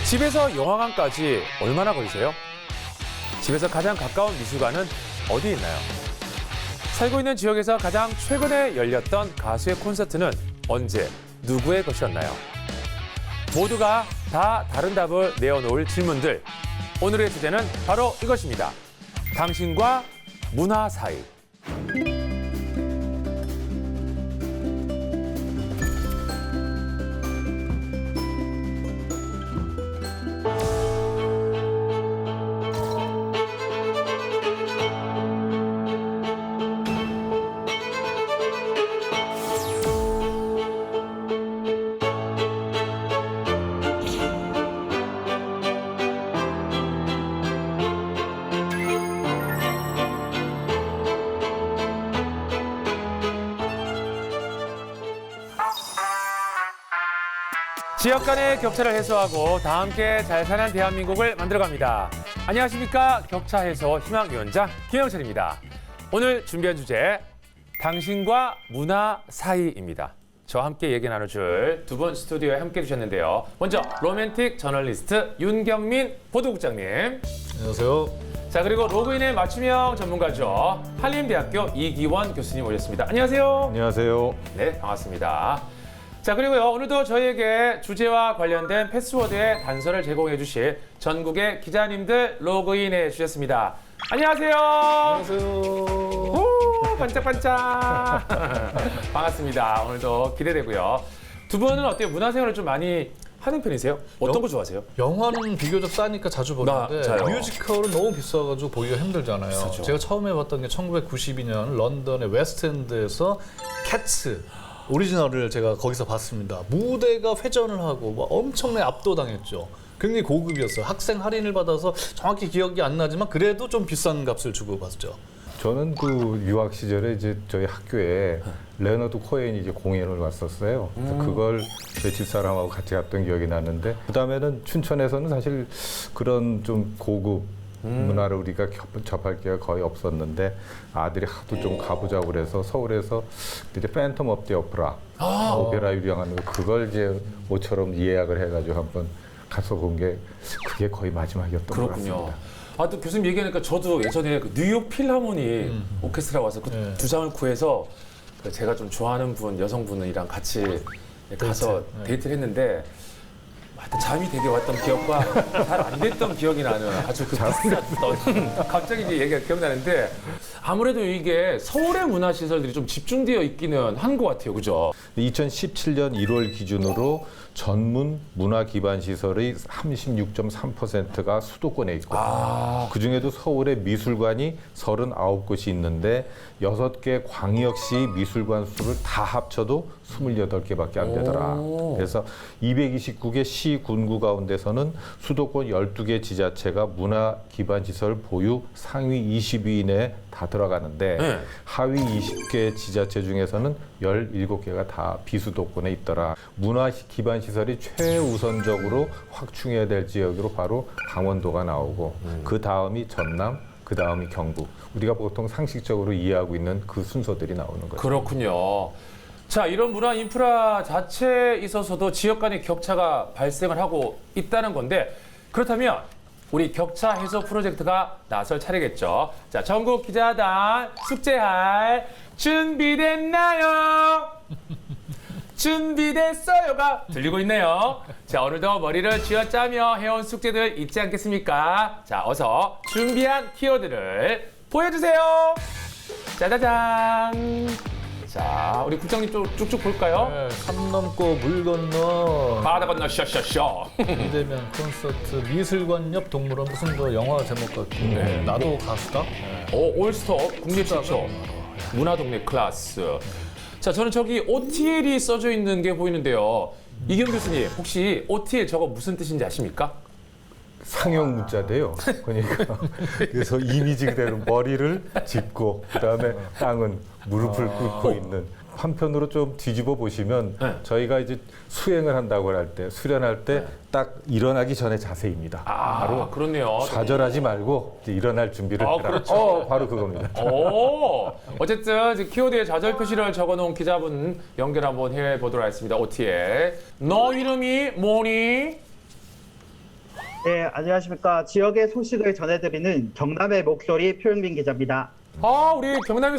집에서 영화관까지 얼마나 걸리세요? 집에서 가장 가까운 미술관은 어디 있나요? 살고 있는 지역에서 가장 최근에 열렸던 가수의 콘서트는 언제, 누구의 것이었나요? 모두가 다 다른 답을 내어놓을 질문들. 오늘의 주제는 바로 이것입니다. 당신과 문화 사이. 지역 간의 격차를 해소하고 다 함께 잘 사는 대한민국을 만들어갑니다. 안녕하십니까? 격차 해소 희망위원장 김영철입니다. 오늘 준비한 주제, 당신과 문화 사이입니다. 저와 함께 얘기 나눠줄 두 분 스튜디오에 함께 해주셨는데요. 먼저 로맨틱 저널리스트 윤경민 보도국장님. 안녕하세요. 자, 그리고 로그인의 맞춤형 전문가죠. 한림대학교 이기원 교수님 오셨습니다. 안녕하세요. 안녕하세요. 네, 반갑습니다. 자, 그리고요, 오늘도 저희에게 주제와 관련된 패스워드의 단서를 제공해 주실 전국의 기자님들 로그인해 주셨습니다. 안녕하세요. 안녕하세요. 오, 반짝반짝. 반갑습니다. 오늘도 기대되고요. 두 분은 어때요? 문화생활을 좀 많이 하는 편이세요? 어떤 거 좋아하세요? 영화는 비교적 싸니까 자주 보는데 저요. 뮤지컬은 너무 비싸가지고 보기가 힘들잖아요. 비싸죠. 제가 처음에 봤던 게 1992년 런던의 웨스트엔드에서 캣츠 오리지널을 제가 거기서 봤습니다. 무대가 회전을 하고 막 엄청나게 압도당했죠. 굉장히 고급이었어요. 학생 할인을 받아서 정확히 기억이 안 나지만 그래도 좀 비싼 값을 주고 봤죠. 저는 그 유학 시절에 이제 저희 학교에 레너드 코엔이 이제 공연을 왔었어요. 그래서 그걸 제 집사람하고 같이 갔던 기억이 나는데, 그 다음에는 춘천에서는 사실 그런 좀 고급 문화를 우리가 접할 기회가 거의 없었는데, 아들이 하도 좀 가보자고 그래서 서울에서 이제 팬텀 업 디 오페라, 오페라 유령하는 거, 그걸 이제 모처럼 예약을 해가지고 한번 가서 본 게 그게 거의 마지막이었던 것 그렇군요. 같습니다. 아, 또 교수님 얘기하니까 저도 예전에 그 뉴욕 필하모니 오케스트라 와서 그 네. 두 장을 구해서 그 제가 좀 좋아하는 분, 여성분이랑 같이 가서 데이트를 했는데, 하여튼 잠이 되게 왔던 기억과 잘 안 됐던 기억이 나는 아주 그 비쌌던 갑자기 이제 얘기가 기억나는데, 아무래도 이게 서울의 문화시설들이 좀 집중되어 있기는 한 것 같아요. 그죠? 2017년 1월 기준으로 전문 문화 기반 시설의 36.3%가 수도권에 있거든요. 그중에도 서울에 미술관이 39곳이 있는데 6개 광역시 미술관 수를 다 합쳐도 28개밖에 안 되더라. 그래서 229개 시, 군구 가운데서는 수도권 12개 지자체가 문화 기반 시설 보유 상위 20위 이내에 다 들어가는데, 네. 하위 20개 지자체 중에서는 17개가 다 비수도권에 있더라. 문화 기반 시설이 최우선적으로 확충해야 될 지역으로 바로 강원도가 나오고, 그 다음이 전남, 그 다음이 경북. 우리가 보통 상식적으로 이해하고 있는 그 순서들이 나오는 거죠. 그렇군요. 자, 이런 문화 인프라 자체에 있어서도 지역 간의 격차가 발생을 하고 있다는 건데, 그렇다면 우리 격차 해소 프로젝트가 나설 차례겠죠. 자, 전국 기자단 숙제할 준비됐나요? 준비됐어요가 들리고 있네요. 자, 오늘도 머리를 쥐어짜며 해온 숙제들 있지 않겠습니까? 자, 어서 준비한 키워드를 보여주세요. 짜자잔. 자, 우리 국장님 좀 쭉쭉 볼까요? 네, 산 넘고 물 건너 바다 건너 쇼쇼쇼. 이대면 콘서트 미술관 옆 동물원 무슨 뭐 영화 제목 같은데 나도 가수다? 오, 올스터 국내 최초 문화동네 클래스. 자, 저는 저기 OTL이 써져 있는 게 보이는데요. 이경 교수님, 혹시 OTL 저거 무슨 뜻인지 아십니까? 상형 문자인데요. 그러니까 그래서 이미지 그대로 머리를 짚고 그다음에 땅은 무릎을 꿇고 있는. 한편으로 좀 뒤집어 보시면 네. 저희가 이제 수행을 한다고 할 때, 수련할 때 딱 일어나기 전에 자세입니다. 바로 그렇네요. 좌절하지 말고 이제 일어날 준비를 해라. 그렇죠. 바로 그겁니다. 오, 어쨌든 이제 키워드에 좌절 표시를 적어놓은 기자분 연결 한번 해보도록 하겠습니다. OTL. 너 이름이 뭐니? 네, 안녕하십니까. 지역의 소식을 전해드리는 경남의 목소리 표영민 기자입니다. 아, 우리 경남의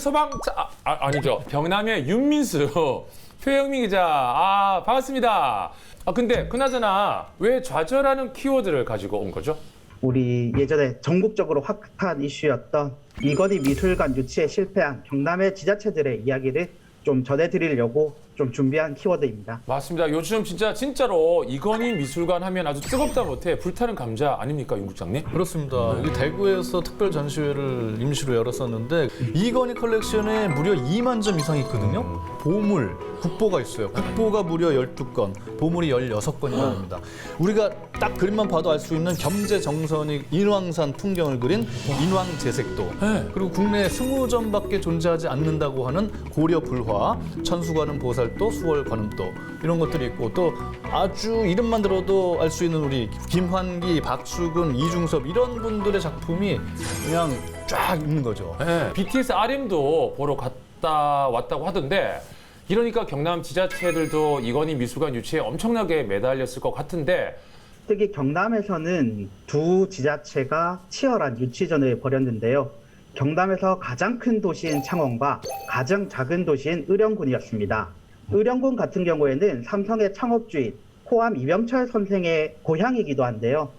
아니죠. 경남의 윤민수 표영민 기자. 아, 반갑습니다. 아, 근데 그나저나 왜 좌절하는 키워드를 가지고 온 거죠? 우리 예전에 전국적으로 핫한 이슈였던 이건희 미술관 유치에 실패한 경남의 지자체들의 이야기를 좀 전해드리려고 좀 준비한 키워드입니다. 맞습니다. 요즘 진짜로 이건희 미술관 하면 아주 뜨겁다 못해 불타는 감자 아닙니까, 윤 국장님? 그렇습니다. 이 대구에서 특별 전시회를 임시로 열었었는데 이건희 컬렉션에 무려 2만 점 이상이 있거든요. 보물, 국보가 있어요. 국보가 무려 12건, 보물이 16건이랍니다. 우리가 딱 그림만 봐도 알 수 있는 겸재정선이 인왕산 풍경을 그린 인왕제색도, 네. 그리고 국내에 20점밖에 존재하지 않는다고 하는 고려 불화, 천수관음 보살도, 수월 관음도 이런 것들이 있고, 또 아주 이름만 들어도 알 수 있는 우리 김환기, 박수근, 이중섭 이런 분들의 작품이 그냥 쫙 있는 거죠. 네. BTS RM도 보러 갔다 왔다고 하던데, 이러니까 경남 지자체들도 이건희 미술관 유치에 엄청나게 매달렸을 것 같은데, 특히 경남에서는 두 지자체가 치열한 유치전을 벌였는데요. 경남에서 가장 큰 도시인 창원과 가장 작은 도시인 의령군이었습니다. 의령군 같은 경우에는 삼성의 창업주인 호암 이병철 선생의 고향이기도 한데요.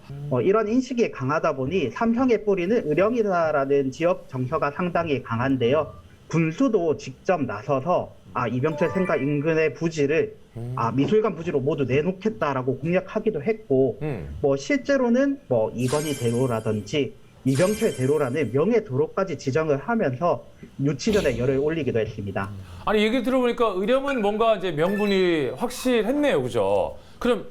이런 인식이 강하다 보니 삼성의 뿌리는 의령이다라는 지역 정서가 상당히 강한데요. 군수도 직접 나서서 이병철 생가 인근의 부지를 미술관 부지로 모두 내놓겠다라고 공약하기도 했고, 실제로는 이건희 대로라든지 이병철 대로라는 명예 도로까지 지정을 하면서 유치전에 열을 올리기도 했습니다. 아니 얘기 들어보니까 의령은 뭔가 이제 명분이 확실했네요, 그죠? 그럼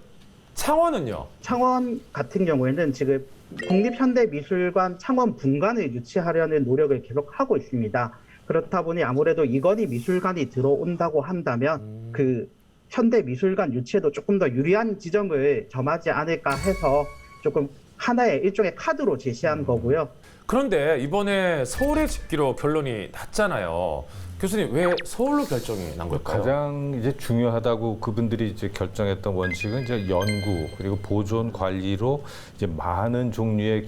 창원은요? 창원 같은 경우에는 지금 국립현대미술관 창원 분관을 유치하려는 노력을 계속 하고 있습니다. 그렇다 보니 아무래도 이건희 미술관이 들어온다고 한다면 그 현대미술관 유치에도 조금 더 유리한 지점을 점하지 않을까 해서 조금 하나의 일종의 카드로 제시한 거고요. 그런데 이번에 서울에 짓기로 결론이 났잖아요. 교수님, 왜 서울로 결정이 난 걸까요? 가장 이제 중요하다고 그분들이 이제 결정했던 원칙은 이제 연구 그리고 보존 관리로 이제 많은 종류의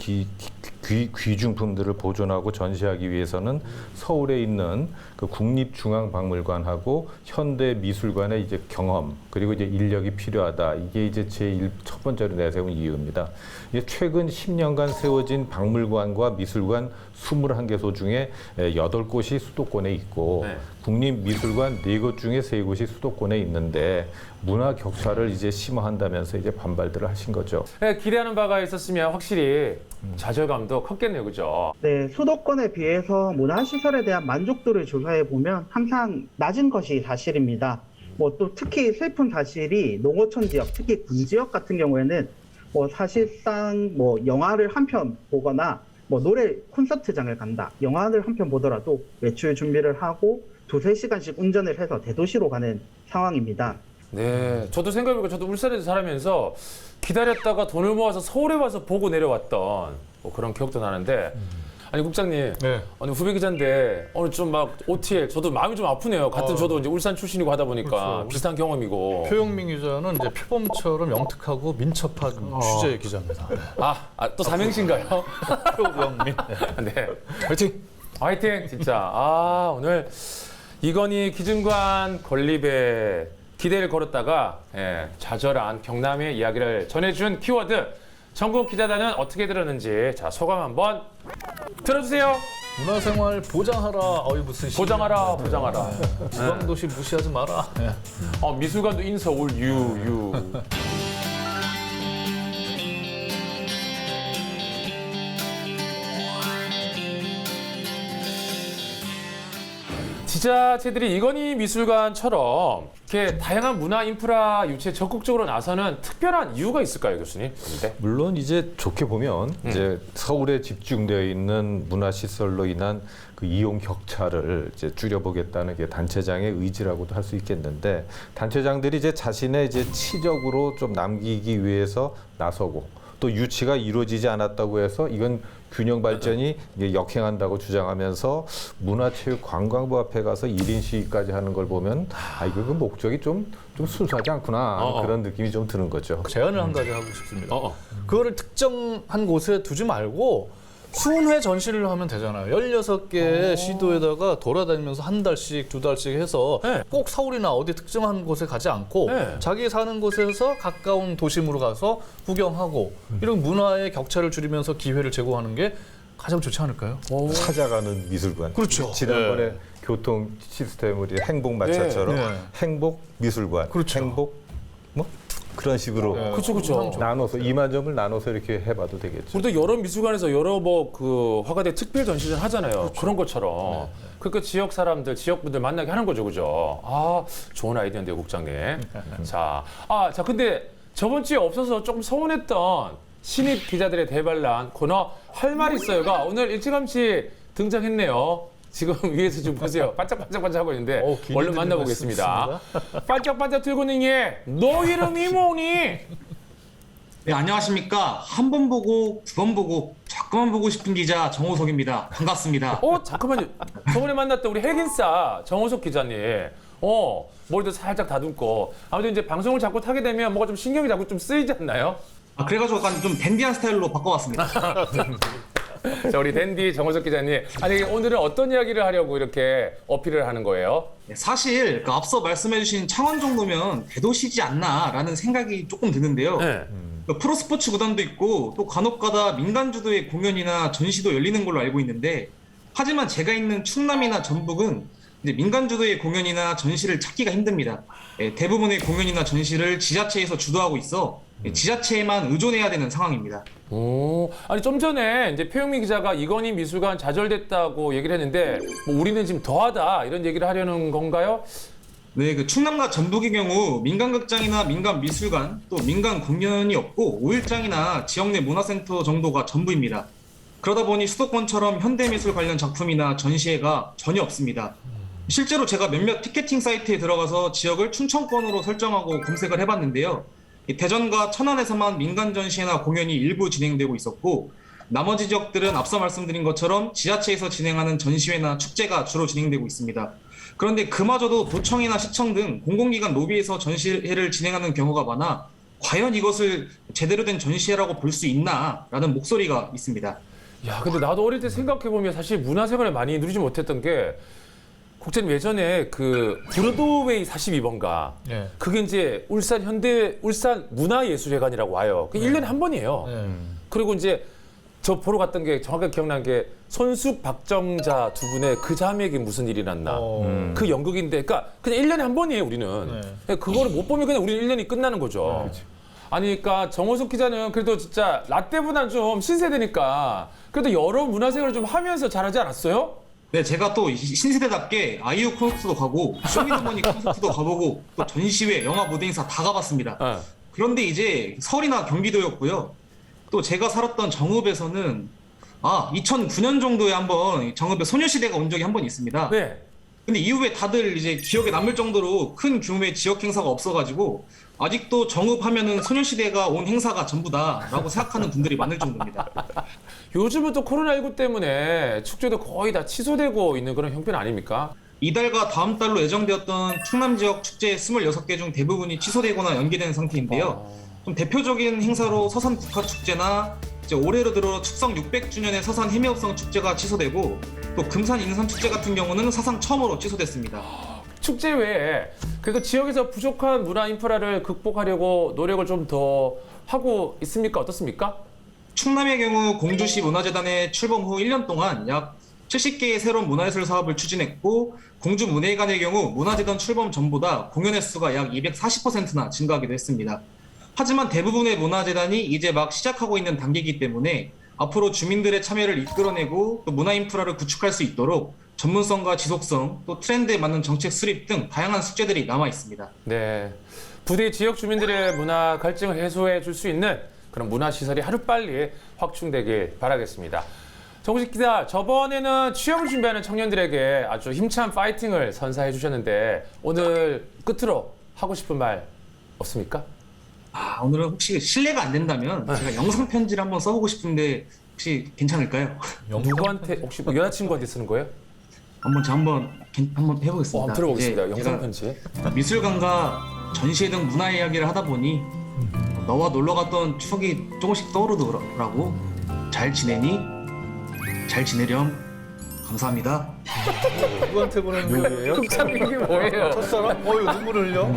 귀중품들을 보존하고 전시하기 위해서는 서울에 있는 그 국립중앙박물관하고 현대미술관의 이제 경험 그리고 이제 인력이 필요하다. 이게 이제 첫 번째로 내세운 이유입니다. 이게 최근 10년간 세워진 박물관과 미술관 21개소 중에 8곳이 수도권에 있고, 네. 국립미술관 4곳 중에 3곳이 수도권에 있는데 문화 격차를 이제 심화한다면서 이제 반발들을 하신 거죠. 네, 기대하는 바가 있었으면 확실히 좌절감도 컸겠네요, 그죠? 네, 수도권에 비해서 문화시설에 대한 만족도를 조사해 보면 항상 낮은 것이 사실입니다. 또 특히 슬픈 사실이 농어촌 지역, 특히 군 지역 같은 경우에는 사실상 영화를 한 편 보거나 노래 콘서트장을 간다, 영화를 한 편 보더라도 외출 준비를 하고 2-3시간씩 운전을 해서 대도시로 가는 상황입니다. 네, 저도 생각해보니까 저도 울산에서 살면서 기다렸다가 돈을 모아서 서울에 와서 보고 내려왔던 그런 기억도 나는데, 아니 국장님, 네. 오늘 후배 기자인데 오늘 좀 막 OTL 저도 마음이 좀 아프네요. 같은 저도 이제 울산 출신이고 하다 보니까 그렇죠. 비슷한 경험이고. 표영민 기자는 이제 표범처럼 영특하고 민첩한 취재 기자입니다. 네. 또 삼행시인가요? 표영민. 네. 화이팅! 화이팅! 진짜. 오늘 이건희 기증관 건립에 기대를 걸었다가 좌절한 경남의 이야기를 전해준 키워드, 전국 기자단은 어떻게 들었는지 소감 한번 들어주세요. 문화생활 보장하라. 무슨 보장하라. 지방도시 무시하지 마라. 네. 미술관도 인서울 유. 지자체들이 이건희 미술관처럼 이렇게 다양한 문화 인프라 유치에 적극적으로 나서는 특별한 이유가 있을까요, 교수님? 네. 물론 이제 좋게 보면 이제 서울에 집중되어 있는 문화시설로 인한 그 이용 격차를 이제 줄여보겠다는 게 단체장의 의지라고도 할 수 있겠는데, 단체장들이 이제 자신의 이제 치적으로 좀 남기기 위해서 나서고, 또 유치가 이루어지지 않았다고 해서 이건 균형 발전이 이게 역행한다고 주장하면서 문화체육관광부 앞에 가서 1인 시위까지 하는 걸 보면 이거 그 목적이 좀 순수하지 않구나 그런 느낌이 좀 드는 거죠. 제안을 한 가지 하고 싶습니다. 그거를 특정한 곳에 두지 말고 순회 전시를 하면 되잖아요. 16개의 시도에다가 돌아다니면서 한 달씩, 두 달씩 해서 네. 꼭 서울이나 어디 특정한 곳에 가지 않고 네. 자기 사는 곳에서 가까운 도심으로 가서 구경하고 이런 문화의 격차를 줄이면서 기회를 제공하는 게 가장 좋지 않을까요? 찾아가는 미술관. 그렇죠. 지난번에 네. 교통 시스템 우리 행복 마차처럼 네. 네. 행복 미술관, 그렇죠. 행복 뭐 그런 식으로 그렇죠. 나눠서 2만 점을 나눠서 이렇게 해봐도 되겠죠. 우리도 여러 미술관에서 여러 그 화가들 특별 전시를 하잖아요. 그런 것처럼. 그러니까 지역 사람들, 지역분들 만나게 하는 거죠, 그죠? 좋은 아이디어인데요, 국장님. 자, 근데 저번 주에 없어서 조금 서운했던 신입 기자들의 대반란 코너 할 말 있어요가 오늘 일찌감치 등장했네요. 지금 위에서 좀 보세요. 반짝반짝 하고 있는데 얼른 만나보겠습니다. 반짝반짝 들고닝의 너 이름이 뭐니? 네, 안녕하십니까. 한 번 보고, 두 번 보고, 자꾸만 보고 싶은 기자 정호석입니다. 반갑습니다. 잠깐만요. 저번에 만났던 우리 핵인싸 정호석 기자님. 머리도 살짝 다듬고. 아무튼 이제 방송을 자꾸 타게 되면 뭐가 좀 신경이 자꾸 좀 쓰이지 않나요? 그래가지고 약간 좀 댄디한 스타일로 바꿔봤습니다. 자, 우리 댄디 정호석 기자님. 아니, 오늘은 어떤 이야기를 하려고 이렇게 어필을 하는 거예요? 네, 사실 그 앞서 말씀해주신 창원 정도면 대도시지 않나라는 생각이 조금 드는데요. 네. 프로스포츠 구단도 있고 또 간혹가다 민간 주도의 공연이나 전시도 열리는 걸로 알고 있는데 하지만 제가 있는 충남이나 전북은 이제 민간 주도의 공연이나 전시를 찾기가 힘듭니다. 대부분의 공연이나 전시를 지자체에서 주도하고 있어 지자체에만 의존해야 되는 상황입니다. 아니 좀 전에 이제 표영민 기자가 이건희 미술관 좌절됐다고 얘기를 했는데 뭐 우리는 지금 더하다 이런 얘기를 하려는 건가요? 네, 그 충남과 전북의 경우 민간 극장이나 민간 미술관 또 민간 공연이 없고 5일장이나 지역 내 문화센터 정도가 전부입니다. 그러다 보니 수도권처럼 현대미술 관련 작품이나 전시회가 전혀 없습니다. 실제로 제가 몇몇 티켓팅 사이트에 들어가서 지역을 춘천권으로 설정하고 검색을 해봤는데요. 대전과 천안에서만 민간 전시회나 공연이 일부 진행되고 있었고 나머지 지역들은 앞서 말씀드린 것처럼 지자체에서 진행하는 전시회나 축제가 주로 진행되고 있습니다. 그런데 그마저도 도청이나 시청 등 공공기관 로비에서 전시회를 진행하는 경우가 많아 과연 이것을 제대로 된 전시회라고 볼 수 있나라는 목소리가 있습니다. 야, 근데 나도 어릴 때 생각해보면 사실 문화생활을 많이 누리지 못했던 게 국장님 예전에 그 브로드웨이 42번가 네. 그게 이제 울산 문화예술회관이라고 와요. 그게 1년에 한 번이에요. 그리고 이제 저 보러 갔던 게 정확하게 기억나는 게 손숙, 박정자 두 분의 그 자매에게 무슨 일이 났나. 그 연극인데 그러니까 그냥 1년에 한 번이에요, 우리는. 그거를 못 보면 그냥 우리는 1년이 끝나는 거죠. 아니, 그러니까 정호석 기자는 그래도 진짜 라떼보다는 좀 신세대니까 그래도 여러 문화생활을 좀 하면서 잘하지 않았어요? 네, 제가 또 신세대답게 아이유 콘서트도 가고 쇼미더머니 콘서트도 가보고 또 전시회, 영화 무대 행사 다 가봤습니다. 그런데 이제 서울이나 경기도였고요. 또 제가 살았던 정읍에서는 2009년 정도에 한번 정읍에 소녀시대가 온 적이 한 번 있습니다. 네. 근데 이후에 다들 이제 기억에 남을 정도로 큰 규모의 지역 행사가 없어가지고 아직도 정읍 하면은 소녀시대가 온 행사가 전부다라고 생각하는 분들이 많을 정도입니다. 요즘은 또 코로나19 때문에 축제도 거의 다 취소되고 있는 그런 형편 아닙니까? 이달과 다음 달로 예정되었던 충남 지역 축제 26개 중 대부분이 취소되거나 연기된 상태인데요. 좀 대표적인 행사로 서산 국화축제나 이제 올해로 들어 축성 600주년의 서산 해미업성 축제가 취소되고 또 금산 인삼축제 같은 경우는 사상 처음으로 취소됐습니다. 축제 외에 그래도 지역에서 부족한 문화 인프라를 극복하려고 노력을 좀 더 하고 있습니까? 어떻습니까? 충남의 경우 공주시 문화재단의 출범 후 1년 동안 약 70개의 새로운 문화예술 사업을 추진했고 공주 문예관의 경우 문화재단 출범 전보다 공연 횟수가 약 240%나 증가하기도 했습니다. 하지만 대부분의 문화재단이 이제 막 시작하고 있는 단계이기 때문에 앞으로 주민들의 참여를 이끌어내고 또 문화 인프라를 구축할 수 있도록 전문성과 지속성, 또 트렌드에 맞는 정책 수립 등 다양한 숙제들이 남아 있습니다. 네. 부디 지역 주민들의 문화 갈증을 해소해 줄 수 있는 그런 문화시설이 하루빨리 확충되길 바라겠습니다. 정우식 기자, 저번에는 취업을 준비하는 청년들에게 아주 힘찬 파이팅을 선사해 주셨는데 오늘 끝으로 하고 싶은 말 없습니까? 오늘은 혹시 실례가 안 된다면 제가 영상 편지를 한번 써보고 싶은데 혹시 괜찮을까요? 누구한테 혹시 뭐 여자친구한테 쓰는 거예요? 제가 한번 해보겠습니다. 한번 들어보겠습니다. 이제 영상 제가 편지. 미술관과 전시회 등 문화 이야기를 하다 보니 너와 놀러 갔던 추억이 조금씩 떠오르더라고. 잘 지내니? 잘 지내렴. 감사합니다. 누구한테 보내는 거예요? 이게 뭐예요? 첫사람? 이거 눈물을 흘려?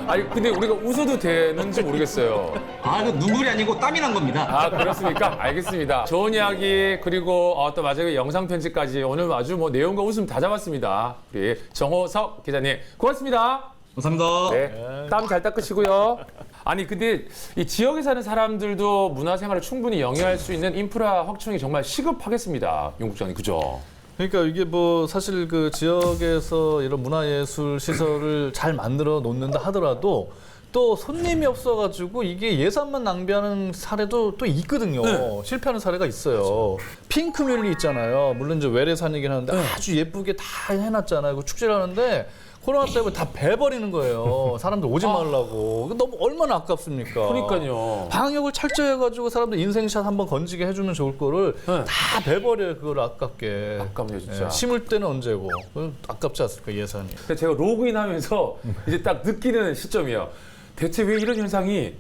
아니 근데 우리가 웃어도 되는지 모르겠어요. 이거 눈물이 아니고 땀이 난 겁니다. 아 그렇습니까? 알겠습니다. 좋은 이야기 그리고 또 마지막에 영상 편지까지 오늘 아주 뭐 내용과 웃음 다 잡았습니다. 우리 정호석 기자님 고맙습니다. 감사합니다. 네, 땀 잘 닦으시고요. 아니 근데 이 지역에 사는 사람들도 문화생활을 충분히 영위할 수 있는 인프라 확충이 정말 시급하겠습니다. 윤 국장님 그죠? 그러니까 이게 뭐 사실 그 지역에서 이런 문화예술 시설을 잘 만들어 놓는다 하더라도 또 손님이 없어가지고 이게 예산만 낭비하는 사례도 또 있거든요. 실패하는 사례가 있어요. 핑크뮬리 있잖아요. 물론 이제 외래산이긴 하는데 아주 예쁘게 다 해놨잖아요. 그 축제를 하는데 코로나 때문에 다 배버리는 거예요. 사람들 오지 말라고. 너무 얼마나 아깝습니까? 그러니까요. 방역을 철저히 해가지고 사람들 인생샷 한번 건지게 해주면 좋을 거를 다 배버려요. 그걸 아깝게. 아깝네요, 진짜. 심을 때는 언제고. 아깝지 않습니까, 예산이. 근데 제가 로그인하면서 이제 딱 느끼는 시점이에요. 대체 왜 이런 현상이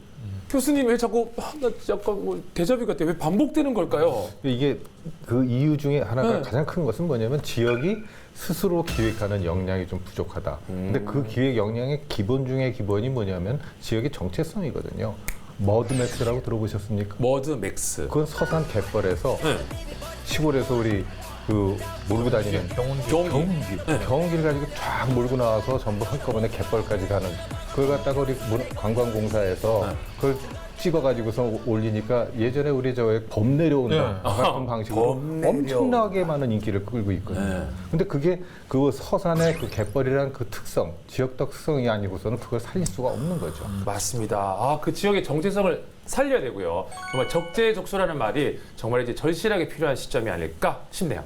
교수님 왜 자꾸 나 약간 뭐 데자뷰 같아 왜 반복되는 걸까요? 이게 그 이유 중에 하나가 가장 큰 것은 뭐냐면 지역이 스스로 기획하는 역량이 좀 부족하다. 근데 그 기획 역량의 기본 중에 기본이 뭐냐면 지역의 정체성이거든요. 머드맥스라고 들어보셨습니까? 머드 맥스. 그건 서산 갯벌에서 시골에서 우리 그 몰고 다니는 경운기를 가지고 쫙 몰고 나와서 전부 한꺼번에 갯벌까지 가는 그걸 갖다가 우리 관광공사에서 그걸 찍어가지고서 올리니까 예전에 우리 저 범 내려온다 같은 방식으로 엄청나게 많은 인기를 끌고 있거든요. 근데 그게 그 서산의 그 갯벌이라는 그 특성, 지역적 특성이 아니고서는 그걸 살릴 수가 없는 거죠. 맞습니다. 그 지역의 정체성을 살려야 되고요. 정말 적재적소라는 말이 정말 이제 절실하게 필요한 시점이 아닐까 싶네요.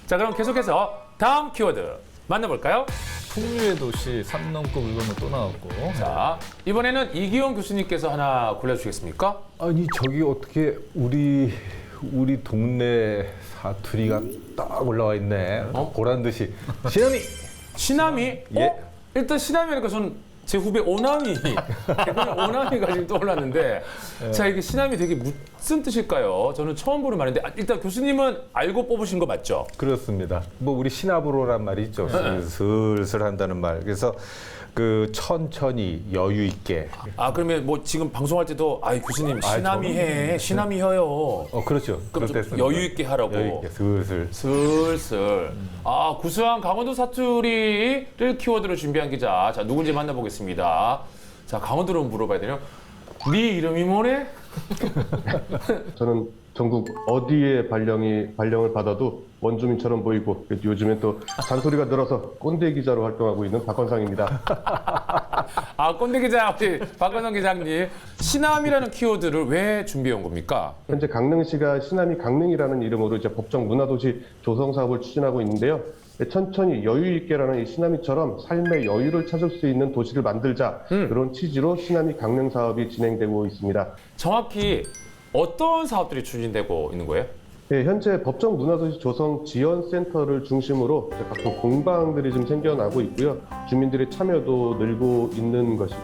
자, 그럼 계속해서 다음 키워드 만나볼까요? 풍류의 도시, 산 넘고 물건은 또 나왔고. 자, 이번에는 이기용 교수님께서 하나 골라주시겠습니까? 아니 저기 어떻게 우리 동네 사투리가 딱 올라와 있네. 보란 듯이 시나미. 시나미? 예. 일단 시나미니까 저는 제 후배 오나미, 그냥 오나미가 지금 떠올랐는데 자 이게 시나미 되게 무슨 뜻일까요? 저는 처음 보는 말인데 일단 교수님은 알고 뽑으신 거 맞죠? 그렇습니다. 뭐 우리 시나브로란 말이 있죠. 슬슬 한다는 말. 그래서 그 천천히 여유 있게. 그러면 뭐 지금 방송할 때도 교수님 시나미 해, 시나미 혀요. 그렇죠. 그럼 그럴 좀 때 여유 있게 하라고. 여유 있게 슬슬. 슬슬. 구수한 강원도 사투리를 키워드로 준비한 기자. 자, 누군지 만나보겠습니다. 자, 강원도로 물어봐야 되네요. 네 이름이 뭐래? 저는 전국 어디에 발령을 받아도 원주민처럼 보이고 요즘에 또 잔소리가 늘어서 꼰대 기자로 활동하고 있는 박건상입니다. 꼰대 기자, 우리 박건성 기자님. 시남이라는 키워드를 왜 준비해 온 겁니까? 현재 강릉시가 시남이 강릉이라는 이름으로 이제 법정 문화도시 조성 사업을 추진하고 있는데요. 천천히 여유 있게라는 이 시나미처럼 삶의 여유를 찾을 수 있는 도시를 만들자 그런 취지로 시나미 강릉 사업이 진행되고 있습니다. 정확히 어떤 사업들이 추진되고 있는 거예요? 네, 현재 법정 문화도시 조성 지원센터를 중심으로 각종 공방들이 좀 생겨나고 있고요. 주민들의 참여도 늘고 있는 것이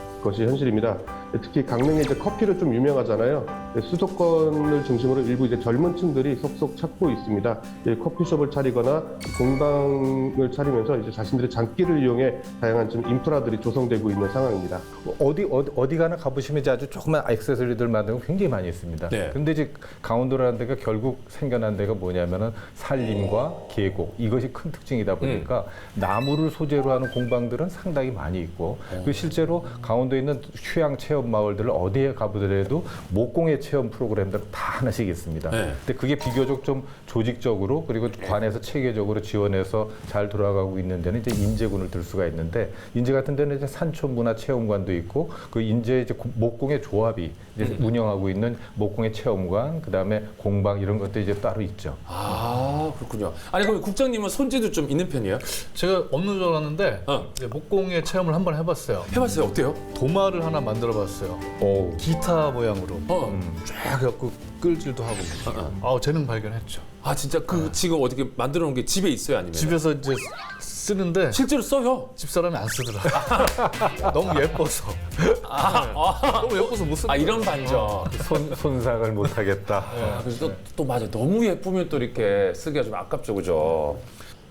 현실입니다. 특히 강릉에 이제 커피를 좀 유명하잖아요. 수도권을 중심으로 일부 이제 젊은 층들이 속속 찾고 있습니다. 커피숍을 차리거나 공방을 차리면서 이제 자신들의 장기를 이용해 다양한 좀 인프라들이 조성되고 있는 상황입니다. 어디 가나 가보시면 이제 아주 조그만 액세서리들 만드는 거 굉장히 많이 있습니다. 네. 근데 이제 강원도라는 데가 결국 생겨난 데가 뭐냐면은 산림과 계곡 이것이 큰 특징이다 보니까 나무를 소재로 하는 공방들은 상당히 많이 있고 그 실제로 강원도에 있는 휴양 체험 마을들을 어디에 가보더라도 목공예 체험 프로그램들은 다 하나씩 있습니다. 네. 근데 그게 비교적 좀 조직적으로 그리고 관에서 체계적으로 지원해서 잘 돌아가고 있는 데는 이제 인제군을 들 수가 있는데 인제 같은 데는 이제 산촌 문화 체험관도 있고 그 인제 이제 목공예 조합이 이제 운영하고 있는 목공예 체험관 그다음에 공방 이런 것도 이제 따로 있죠. 그렇군요. 아니 그럼 국장님은 손재주 좀 있는 편이에요? 제가 없는 줄 알았는데 이제 목공예 체험을 한번 해봤어요. 해봤어요. 어때요? 도마를 하나 만들어봤어요. 오. 기타 모양으로 어. 쫙 갖고 끌질도 하고. 재능 발견했죠. 아 진짜 그 지금 어떻게 만들어 놓은 게 집에 있어요 아니면? 집에서 이제 쓰는데 실제로 써요. 집사람이 안 쓰더라. 너무 예뻐서. 너무 예뻐서 못 쓰는 아 거야. 이런 반전. 손상을 못 하겠다. 아, 그래서 또 맞아. 너무 예쁘면 또 이렇게 쓰기가 좀 아깝죠, 그죠?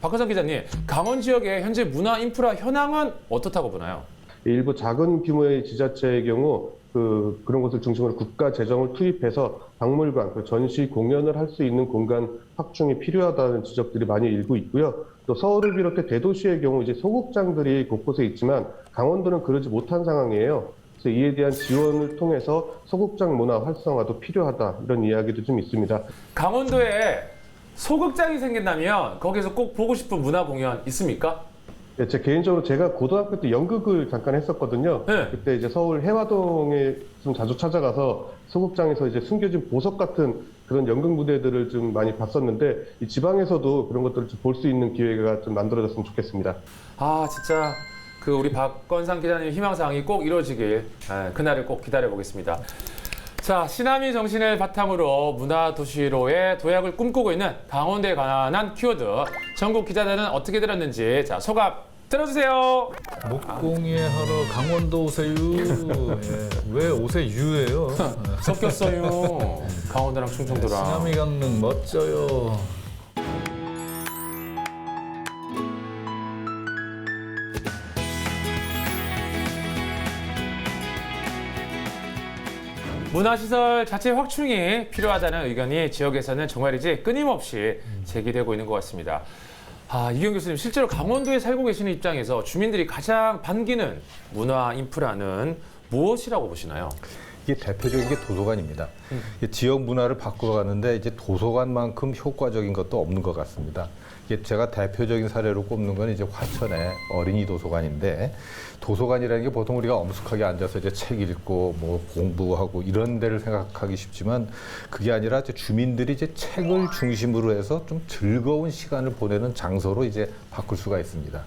박하성 기자님, 강원 지역의 현재 문화 인프라 현황은 어떻다고 보나요? 일부 작은 규모의 지자체의 경우 그런 것을 중심으로 국가 재정을 투입해서 박물관, 전시 공연을 할 수 있는 공간 확충이 필요하다는 지적들이 많이 일고 있고요. 또 서울을 비롯해 대도시의 경우 이제 소극장들이 곳곳에 있지만 강원도는 그러지 못한 상황이에요. 그래서 이에 대한 지원을 통해서 소극장 문화 활성화도 필요하다 이런 이야기도 좀 있습니다. 강원도에 소극장이 생긴다면 거기서 꼭 보고 싶은 문화 공연 있습니까? 네, 개인적으로 제가 고등학교 때 연극을 잠깐 했었거든요. 네. 그때 이제 서울 해화동에 좀 자주 찾아가서 소극장에서 이제 숨겨진 보석 같은 그런 연극 무대들을 좀 많이 봤었는데 이 지방에서도 그런 것들을 좀 볼 수 있는 기회가 좀 만들어졌으면 좋겠습니다. 아 진짜 그 우리 박건상 기자님 희망사항이 꼭 이루어지길 그날을 꼭 기다려 보겠습니다. 자, 시나미 정신을 바탕으로 문화도시로의 도약을 꿈꾸고 있는 강원도에 관한 키워드 전국 기자들은 어떻게 들었는지 자 소감 들어주세요. 목공예 하러 강원도 오세요. 예. 왜 오세유예요? 섞였어요. 강원도랑 충청도랑. 시나미 강릉 멋져요. 문화시설 자체 확충이 필요하다는 의견이 지역에서는 정말이지 끊임없이 제기되고 있는 것 같습니다. 이경 교수님, 실제로 강원도에 살고 계시는 입장에서 주민들이 가장 반기는 문화 인프라는 무엇이라고 보시나요? 이게 대표적인 게 도서관입니다. 이게 지역 문화를 바꾸러 가는데 이제 도서관만큼 효과적인 것도 없는 것 같습니다. 이게 제가 대표적인 사례로 꼽는 건 이제 화천의 어린이 도서관인데 도서관이라는 게 보통 우리가 엄숙하게 앉아서 이제 책 읽고 뭐 공부하고 이런 데를 생각하기 쉽지만 그게 아니라 이제 주민들이 이제 책을 중심으로 해서 좀 즐거운 시간을 보내는 장소로 이제 바꿀 수가 있습니다.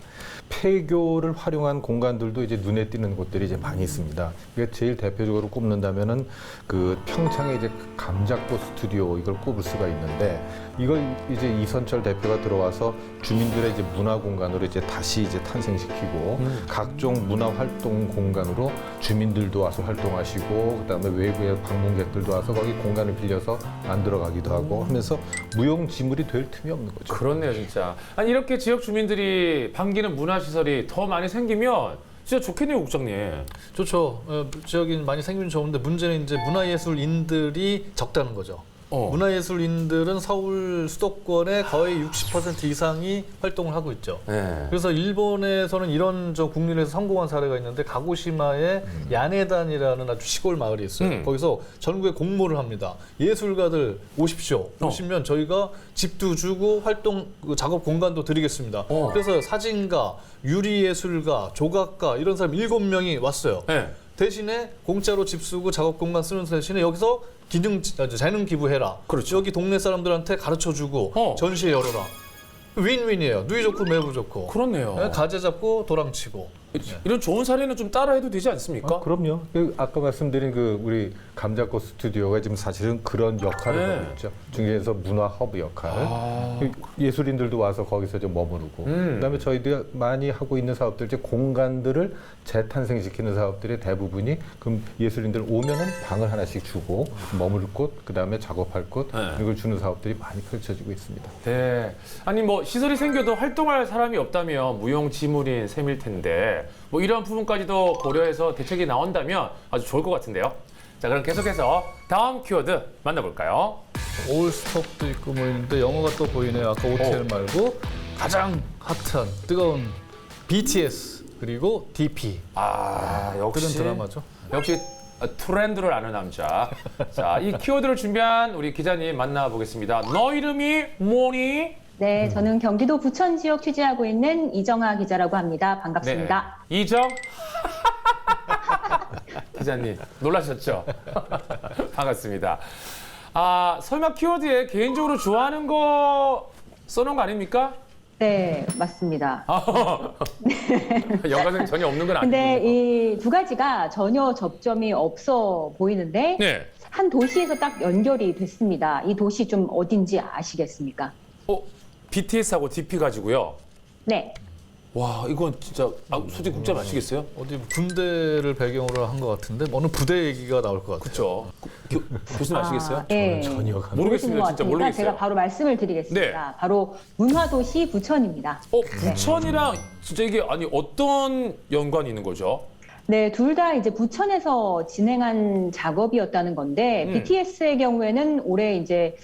폐교를 활용한 공간들도 이제 눈에 띄는 곳들이 이제 많이 있습니다. 이게 제일 대표적으로 꼽는다면은 그 평창에 이제 감작고 스튜디오 이걸 꼽을 수가 있는데 이걸 이제 이선철 대표가 들어와서 주민들의 이제 문화 공간으로 이제 다시 이제 탄생시키고 각종 문화 활동 공간으로 주민들도 와서 활동하시고 그다음에 외부의 방문객들도 와서 거기 공간을 빌려서 만들어가기도 하고 하면서 무용지물이 될 틈이 없는 거죠. 그렇네요, 진짜. 아니 이렇게 지역 주민들이 반기는 문화시설이 더 많이 생기면 진짜 좋겠네요, 국장님. 좋죠. 지역이 많이 생기면 좋은데 문제는 이제 문화예술인들이 적다는 거죠. 문화예술인들은 서울 수도권의 거의 60% 이상이 활동을 하고 있죠. 네. 그래서 일본에서는 이런 국립에서 성공한 사례가 있는데 가고시마에 야네단이라는 아주 시골 마을이 있어요. 거기서 전국에 공모를 합니다. 예술가들 오십시오. 오시면 저희가 집도 주고 활동 작업 공간도 드리겠습니다. 그래서 사진가, 유리예술가, 조각가 이런 사람 7명이 왔어요. 네. 대신에 공짜로 집 쓰고 작업 공간 쓰는 대신에 여기서 재능 기부해라. 그렇죠. 여기 동네 사람들한테 가르쳐주고 전시회 열어라. 윈윈이에요. 누이 좋고 매부 좋고. 그렇네요. 가재 잡고 도랑치고. 이런 좋은 사례는 좀 따라해도 되지 않습니까? 그럼요. 아까 말씀드린 그 우리 감작고 스튜디오가 지금 사실은 그런 역할을 네. 하고 있죠. 중에서 문화 허브 역할을. 예술인들도 와서 거기서 좀 머무르고. 그다음에 저희들이 많이 하고 있는 사업들, 이제 공간들을 재탄생시키는 사업들의 대부분이 그럼 예술인들 오면은 방을 하나씩 주고 머무를 곳, 그다음에 작업할 곳 이걸 주는 사업들이 많이 펼쳐지고 있습니다. 네. 아니 뭐 시설이 생겨도 활동할 사람이 없다면 무용지물인 셈일 텐데 뭐 이런 부분까지도 고려해서 대책이 나온다면 아주 좋을 것 같은데요. 자, 그럼 계속해서 다음 키워드 만나볼까요? 올스톱도 있고 뭐 있는데 영어가 또 보이네요. 아까 OTL 말고 가장 핫한 뜨거운 BTS 그리고 DP. 역시 그런 드라마죠. 역시 트렌드를 아는 남자. 자, 이 키워드를 준비한 우리 기자님 만나보겠습니다. 너 이름이 뭐니? 네, 저는 경기도 부천 지역 취재하고 있는 이정아 기자라고 합니다. 반갑습니다. 네. 이정 기자님 놀라셨죠? 반갑습니다. 설마 키워드에 개인적으로 좋아하는 거 써놓은 거 아닙니까? 네, 맞습니다. 연관성이 전혀 없는 건 근데 아니군요. 이 두 가지가 전혀 접점이 없어 보이는데 네. 한 도시에서 딱 연결이 됐습니다. 이 도시 좀 어딘지 아시겠습니까? BTS하고 DP 가지고요. 네. 와, 이건 진짜 솔직히 국장 아시겠어요? 어디 군대를 배경으로 한 것 같은데 어느 부대 얘기가 나올 것 같아요. 그렇죠. 교수님 아시겠어요? 네. 전혀 모르겠습니다. 모르시는 것 진짜 같으니까 모르겠어요. 제가 바로 말씀을 드리겠습니다. 바로 문화도시 부천입니다. 부천이랑 진짜 이게 어떤 연관이 있는 거죠? 네, 둘 다 이제 부천에서 진행한 작업이었다는 건데 BTS의 경우에는 올해 이제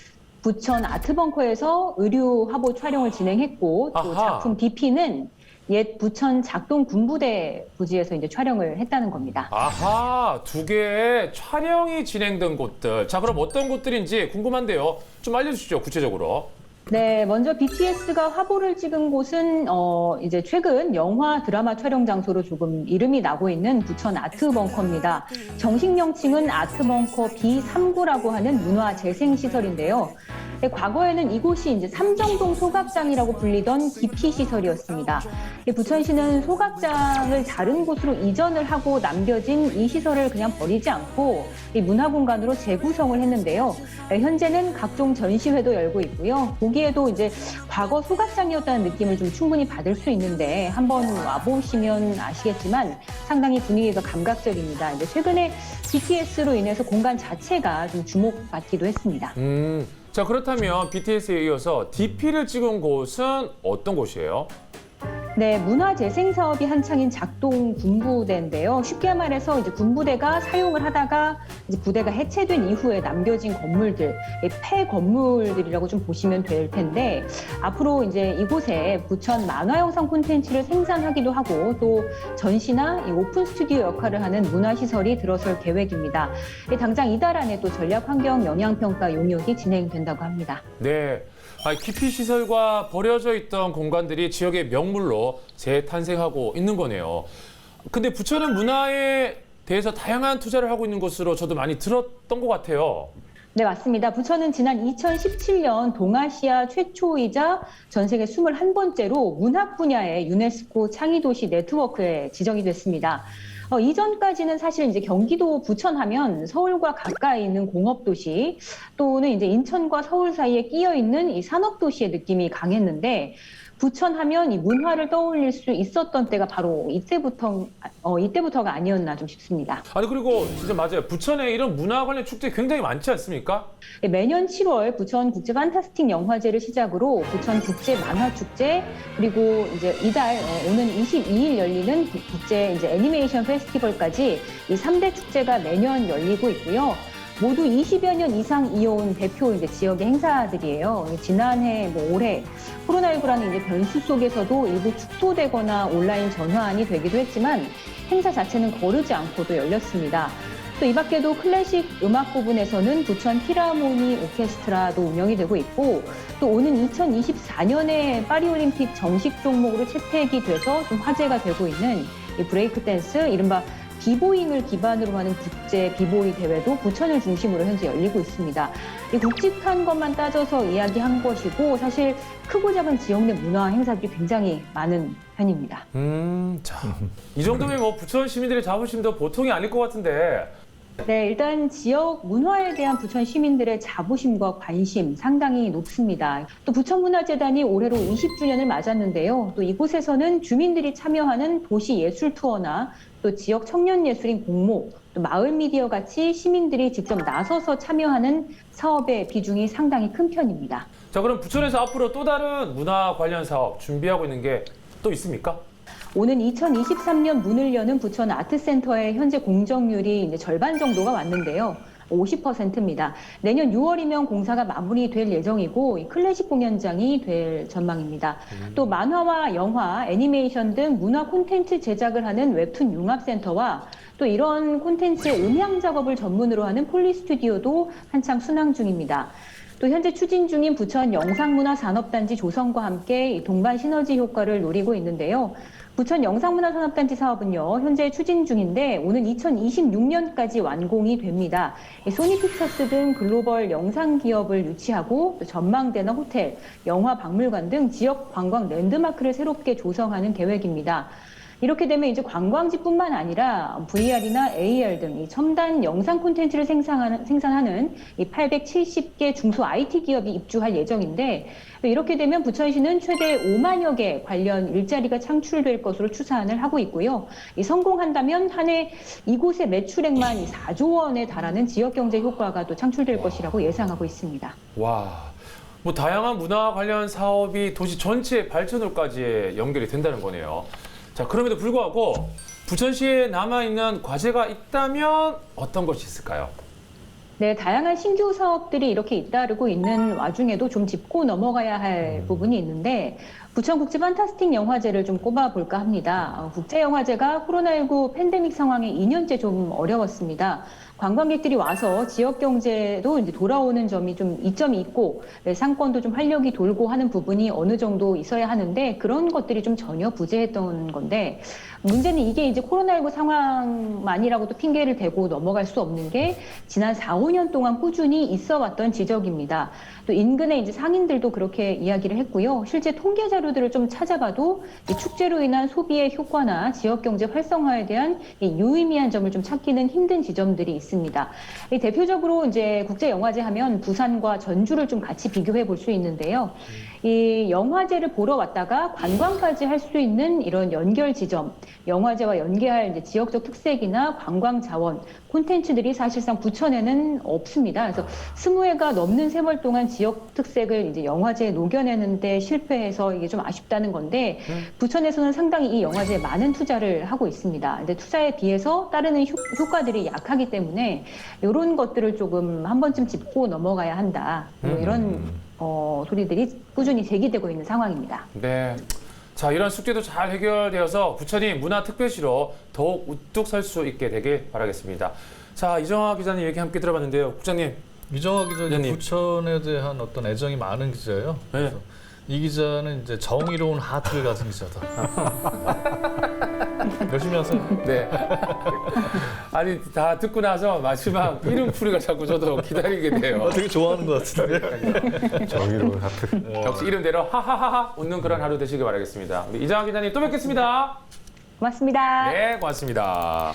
부천 아트벙커에서 의류 화보 촬영을 진행했고 또 아하. 작품 DP는 옛 부천 작동 군부대 부지에서 이제 촬영을 했다는 겁니다. 아하, 두 개의 촬영이 진행된 곳들. 자, 그럼 어떤 곳들인지 궁금한데요. 좀 알려주시죠, 구체적으로. 네, 먼저 BTS가 화보를 찍은 곳은 이제 최근 영화 드라마 촬영 장소로 조금 이름이 나고 있는 부천 아트벙커입니다. 정식 명칭은 아트벙커 B39라고 하는 문화 재생 시설인데요. 과거에는 이곳이 이제 삼정동 소각장이라고 불리던 기피 시설이었습니다. 부천시는 소각장을 다른 곳으로 이전을 하고 남겨진 이 시설을 그냥 버리지 않고 이 문화공간으로 재구성을 했는데요. 현재는 각종 전시회도 열고 있고요. 보기에도 이제 과거 소각장이었다는 느낌을 좀 충분히 받을 수 있는데 한번 와보시면 아시겠지만 상당히 분위기가 감각적입니다. 이제 최근에 BTS로 인해서 공간 자체가 좀 주목받기도 했습니다. 자, 그렇다면 BTS에 이어서 DP를 찍은 곳은 어떤 곳이에요? 네, 문화재생 사업이 한창인 작동 군부대인데요. 쉽게 말해서 이제 군부대가 사용을 하다가 이제 부대가 해체된 이후에 남겨진 건물들, 폐 건물들이라고 좀 보시면 될 텐데 앞으로 이제 이곳에 부천 만화 영상 콘텐츠를 생산하기도 하고 또 전시나 이 오픈 스튜디오 역할을 하는 문화시설이 들어설 계획입니다. 당장 이달 안에 또 전략 환경 영향평가 용역이 진행된다고 합니다. 네. 기피 시설과 버려져 있던 공간들이 지역의 명물로 재탄생하고 있는 거네요. 근데 부천은 문화에 대해서 다양한 투자를 하고 있는 것으로 저도 많이 들었던 것 같아요. 네, 맞습니다. 부천은 지난 2017년 동아시아 최초이자 전 세계 21번째로 문학 분야의 유네스코 창의도시 네트워크에 지정이 됐습니다. 이전까지는 사실 이제 경기도 부천하면 서울과 가까이 있는 공업도시 또는 이제 인천과 서울 사이에 끼어 있는 이 산업도시의 느낌이 강했는데 부천하면 이 문화를 떠올릴 수 있었던 때가 바로 이때부터가 아니었나 좀 싶습니다. 아니, 그리고 진짜 맞아요. 부천에 이런 문화 관련 축제 굉장히 많지 않습니까? 매년 7월 부천 국제 판타스틱 영화제를 시작으로 부천 국제 만화 축제 그리고 이제 이달 오는 22일 열리는 국제 이제 애니메이션 페스티벌까지 이 3대 축제가 매년 열리고 있고요. 모두 20여 년 이상 이어온 대표 이제 지역의 행사들이에요. 지난해 올해 코로나19라는 이제 변수 속에서도 일부 축소되거나 온라인 전환이 되기도 했지만 행사 자체는 거르지 않고도 열렸습니다. 또 이 밖에도 클래식 음악 부분에서는 부천 필하모니 오케스트라도 운영이 되고 있고 또 오는 2024년에 파리올림픽 정식 종목으로 채택이 돼서 좀 화제가 되고 있는 이 브레이크 댄스 이른바 비보잉을 기반으로 하는 국제 비보이 대회도 부천을 중심으로 현재 열리고 있습니다. 이 굵직한 것만 따져서 이야기한 것이고 사실 크고 작은 지역 내 문화 행사들이 굉장히 많은 편입니다. 자, 이 정도면 부천 시민들의 자부심도 보통이 아닐 것 같은데. 네, 일단 지역 문화에 대한 부천 시민들의 자부심과 관심 상당히 높습니다. 또 부천문화재단이 올해로 20주년을 맞았는데요. 또 이곳에서는 주민들이 참여하는 도시 예술 투어나 또 지역 청년 예술인 공모, 또 마을 미디어 같이 시민들이 직접 나서서 참여하는 사업의 비중이 상당히 큰 편입니다. 자, 그럼 부천에서 앞으로 또 다른 문화 관련 사업 준비하고 있는 게 또 있습니까? 오는 2023년 문을 여는 부천 아트센터의 현재 공정률이 이제 절반 정도가 왔는데요. 50%입니다. 내년 6월이면 공사가 마무리될 예정이고 이 클래식 공연장이 될 전망입니다. 또 만화와 영화, 애니메이션 등 문화 콘텐츠 제작을 하는 웹툰 융합센터와 또 이런 콘텐츠의 음향 작업을 전문으로 하는 폴리스튜디오도 한창 순항 중입니다. 또 현재 추진 중인 부천 영상문화산업단지 조성과 함께 동반 시너지 효과를 노리고 있는데요. 부천 영상문화산업단지 사업은요, 현재 추진 중인데 오는 2026년까지 완공이 됩니다. 소니픽처스 등 글로벌 영상 기업을 유치하고 또 전망대나 호텔, 영화 박물관 등 지역 관광 랜드마크를 새롭게 조성하는 계획입니다. 이렇게 되면 이제 관광지뿐만 아니라 VR이나 AR 등 이 첨단 영상 콘텐츠를 생산하는 이 870개 중소 IT 기업이 입주할 예정인데, 이렇게 되면 부천시는 최대 5만여 개 관련 일자리가 창출될 것으로 추산을 하고 있고요. 이 성공한다면 한 해 이곳의 매출액만 4조 원에 달하는 지역 경제 효과가 또 창출될 것이라고 예상하고 있습니다. 와, 뭐 다양한 문화 관련 사업이 도시 전체 발전으로까지 연결이 된다는 거네요. 자, 그럼에도 불구하고 부천시에 남아있는 과제가 있다면 어떤 것이 있을까요? 네, 다양한 신규 사업들이 이렇게 잇따르고 있는 와중에도 좀 짚고 넘어가야 할 부분이 있는데, 부천 국제 판타스틱 영화제를 좀 꼽아볼까 합니다. 국제영화제가 코로나19 팬데믹 상황에 2년째 좀 어려웠습니다. 관광객들이 와서 지역 경제도 이제 돌아오는 점이 좀 이점이 있고, 네, 상권도 좀 활력이 돌고 하는 부분이 어느 정도 있어야 하는데, 그런 것들이 좀 전혀 부재했던 건데, 문제는 이게 이제 코로나19 상황만이라고도 핑계를 대고 넘어갈 수 없는 게 지난 4, 5년 동안 꾸준히 있어 왔던 지적입니다. 또 인근의 이제 상인들도 그렇게 이야기를 했고요. 실제 통계 자료들을 좀 찾아봐도 이 축제로 인한 소비의 효과나 지역 경제 활성화에 대한 이 유의미한 점을 좀 찾기는 힘든 지점들이 있습니다. 이 대표적으로 이제 국제 영화제 하면 부산과 전주를 좀 같이 비교해 볼 수 있는데요. 이 영화제를 보러 왔다가 관광까지 할 수 있는 이런 연결 지점, 영화제와 연계할 이제 지역적 특색이나 관광 자원, 콘텐츠들이 사실상 부천에는 없습니다. 그래서 20회가 넘는 세월 동안 지역 특색을 이제 영화제에 녹여내는데 실패해서 이게 좀 아쉽다는 건데, 부천에서는 상당히 이 영화제에 많은 투자를 하고 있습니다. 근데 투자에 비해서 따르는 효과들이 약하기 때문에 이런 것들을 조금 한 번쯤 짚고 넘어가야 한다. 뭐 이런 소리들이 꾸준히 제기되고 있는 상황입니다. 네. 자, 이런 숙제도 잘 해결되어서 부천이 문화특별시로 더욱 우뚝 설 수 있게 되길 바라겠습니다. 자, 이정화 기자님 얘기 함께 들어봤는데요. 국장님. 이정화 기자님 기자님. 부천에 대한 어떤 애정이 많은 기자예요. 네. 그래서 이 기자는 이제 정의로운 하트를 가진 기자다. 열심히 하세요. 네. 아니, 다 듣고 나서 마지막 이름풀이가 자꾸 저도 기다리게 돼요. 되게 좋아하는 것 같은데. 정의로운 하트. 역시 이름대로 하하하하 웃는 그런 하루 되시길 바라겠습니다. 우리 이정화 기자님 또 뵙겠습니다. 고맙습니다. 네, 고맙습니다.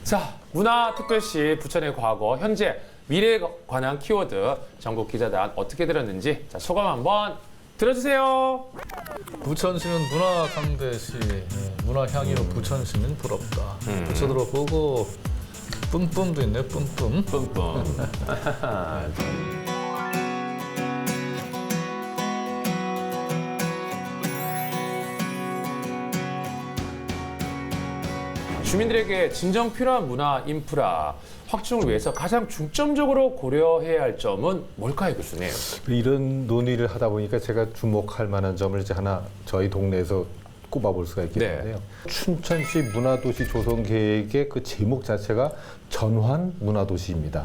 자, 문화특별시 부천의 과거, 현재, 미래에 관한 키워드 전국 기자단 어떻게 들었는지 자, 소감 한번 들어주세요. 부천시는 문화 상대시, 문화 향이로 부천시는 부럽다. 부천으로 보고 뿜뿜도 있네, 뿜뿜. 뿜뿜. 주민들에게 진정 필요한 문화 인프라 확충을 위해서 가장 중점적으로 고려해야 할 점은 뭘까요, 교수님? 이런 논의를 하다 보니까 제가 주목할 만한 점을 이제 하나 저희 동네에서 꼽아볼 수가 있겠는데요. 네. 춘천시 문화도시 조성 계획의 그 제목 자체가 전환 문화도시입니다.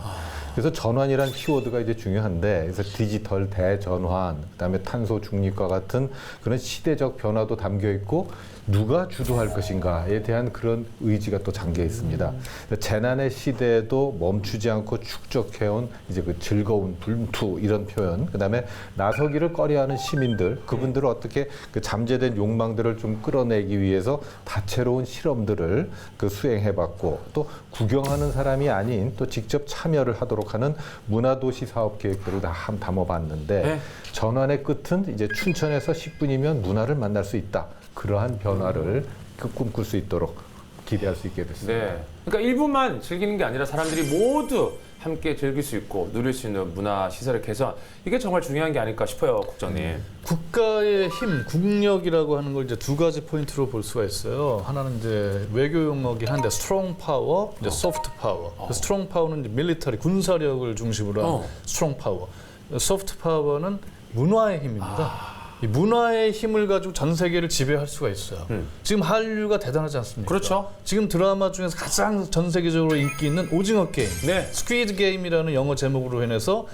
그래서 전환이란 키워드가 이제 중요한데, 그래서 디지털 대전환, 그다음에 탄소 중립과 같은 그런 시대적 변화도 담겨 있고, 누가 주도할 것인가에 대한 그런 의지가 또 잠겨 있습니다. 재난의 시대에도 멈추지 않고 축적해온 이제 그 즐거운 불투 이런 표현, 그다음에 나서기를 꺼려하는 시민들, 그분들을 어떻게 그 잠재된 욕망들을 좀 끌어내기 위해서 다채로운 실험들을 그 수행해봤고, 또 구경하는 사람이 아닌 또 직접 참여를 하도록 하는 문화도시 사업 계획들을 다 담아봤는데, 네. 전환의 끝은 이제 춘천에서 10분이면 문화를 만날 수 있다. 그러한 변화를 꿈꿀 수 있도록 기대할 수 있게 됐습니다. 네. 그러니까 일부만 즐기는 게 아니라 사람들이 모두 함께 즐길 수 있고 누릴 수 있는 문화 시설의 개선, 이게 정말 중요한 게 아닐까 싶어요, 국장님. 국가의 힘, 국력이라고 하는 걸 이제 두 가지 포인트로 볼 수가 있어요. 하나는 이제 외교 용어긴 한데 스트롱 파워, 이제 소프트 파워. 스트롱 파워는 이제 밀리터리 군사력을 중심으로 한 스트롱 파워. 소프트 파워는 문화의 힘입니다. 이 문화의 힘을 가지고 전 세계를 지배할 수가 있어요. 지금 한류가 대단하지 않습니까? 그렇죠. 지금 드라마 중에서 가장 전 세계적으로 인기 있는 오징어 게임, 네. 스퀴드 게임이라는 영어 제목으로 인해서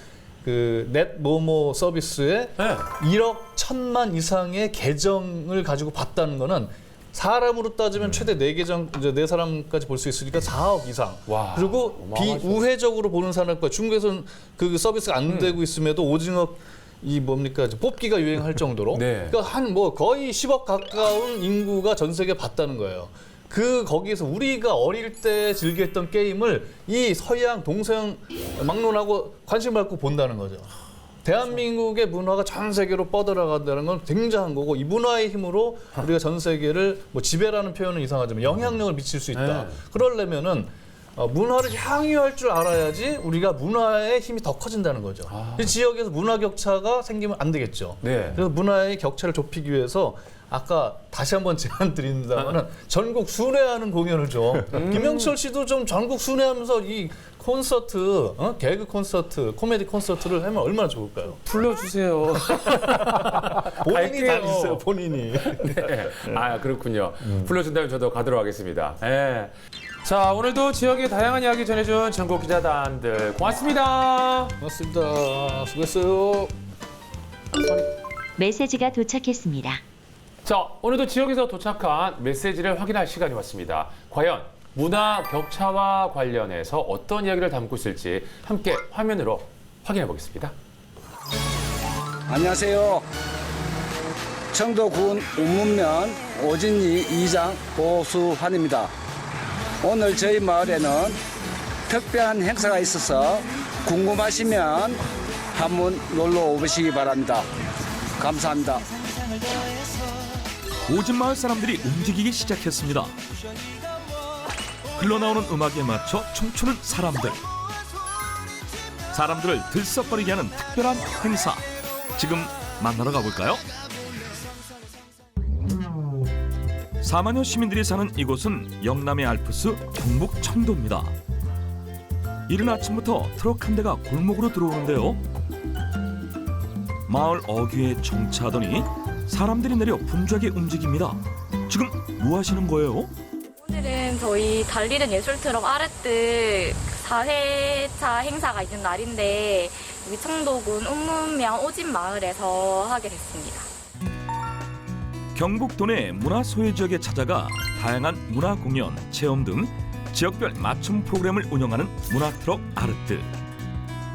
그 넷 모모 서비스에 네. 1억 1,000만 이상의 계정을 가지고 봤다는 거는 사람으로 따지면 최대 4계정 이제 4사람까지 볼 수 있으니까 4억 이상. 와, 그리고 어마어마하죠. 비우회적으로 보는 사람과 중국에서는 그 서비스가 안 되고 있음에도 오징어 이 뭡니까 이제 뽑기가 유행할 정도로 네. 그러니까 한 뭐 거의 10억 가까운 인구가 전 세계에 봤다는 거예요. 거기에서 우리가 어릴 때 즐겼던 게임을 이 서양 동서양 막론하고 관심을 갖고 본다는 거죠. 대한민국의 문화가 전 세계로 뻗어나간다는 건 굉장한 거고 이 문화의 힘으로 우리가 전 세계를 뭐 지배라는 표현은 이상하지만 영향력을 미칠 수 있다. 네. 그러려면은 문화를 향유할 줄 알아야지 우리가 문화의 힘이 더 커진다는 거죠. 이 지역에서 문화 격차가 생기면 안 되겠죠. 네. 그래서 문화의 격차를 좁히기 위해서 아까 다시 한번 제안 드린다면은 전국 순회하는 공연을 좀 김영철 씨도 좀 전국 순회하면서 이 콘서트, 개그 콘서트, 코미디 콘서트를 하면 얼마나 좋을까요? 불러주세요. 본인이 갈게요. 다니세요, 본인이. 네. 아, 그렇군요. 불러준다면 저도 가도록 하겠습니다. 예. 자, 오늘도 지역의 다양한 이야기 전해준 전국 기자단들 고맙습니다. 고맙습니다. 수고했어요. 메시지가 도착했습니다. 자, 오늘도 지역에서 도착한 메시지를 확인할 시간이 왔습니다. 과연 문화 격차와 관련해서 어떤 이야기를 담고 있을지 함께 화면으로 확인해 보겠습니다. 안녕하세요. 청도군 운문면 오진리 이장 고수환입니다. 오늘 저희 마을에는 특별한 행사가 있어서 궁금하시면 한번 놀러 오시기 바랍니다. 감사합니다. 오진마을 사람들이 움직이기 시작했습니다. 흘러나오는 음악에 맞춰 춤추는 사람들. 사람들을 들썩거리게 하는 특별한 행사. 지금 만나러 가볼까요? 4만여 시민들이 사는 이곳은 영남의 알프스 경북 청도입니다. 이른 아침부터 트럭 한 대가 골목으로 들어오는데요. 마을 어귀에 정차하더니 사람들이 내려 분주하게 움직입니다. 지금 뭐 하시는 거예요? 오늘은 저희 달리는 예술 트럭 아르트 4회차 행사가 있는 날인데 여기 청도군 운문면 오진마을에서 하게 됐습니다. 경북 도내 문화 소외 지역에 찾아가 다양한 문화 공연, 체험 등 지역별 맞춤 프로그램을 운영하는 문화트럭 아르트.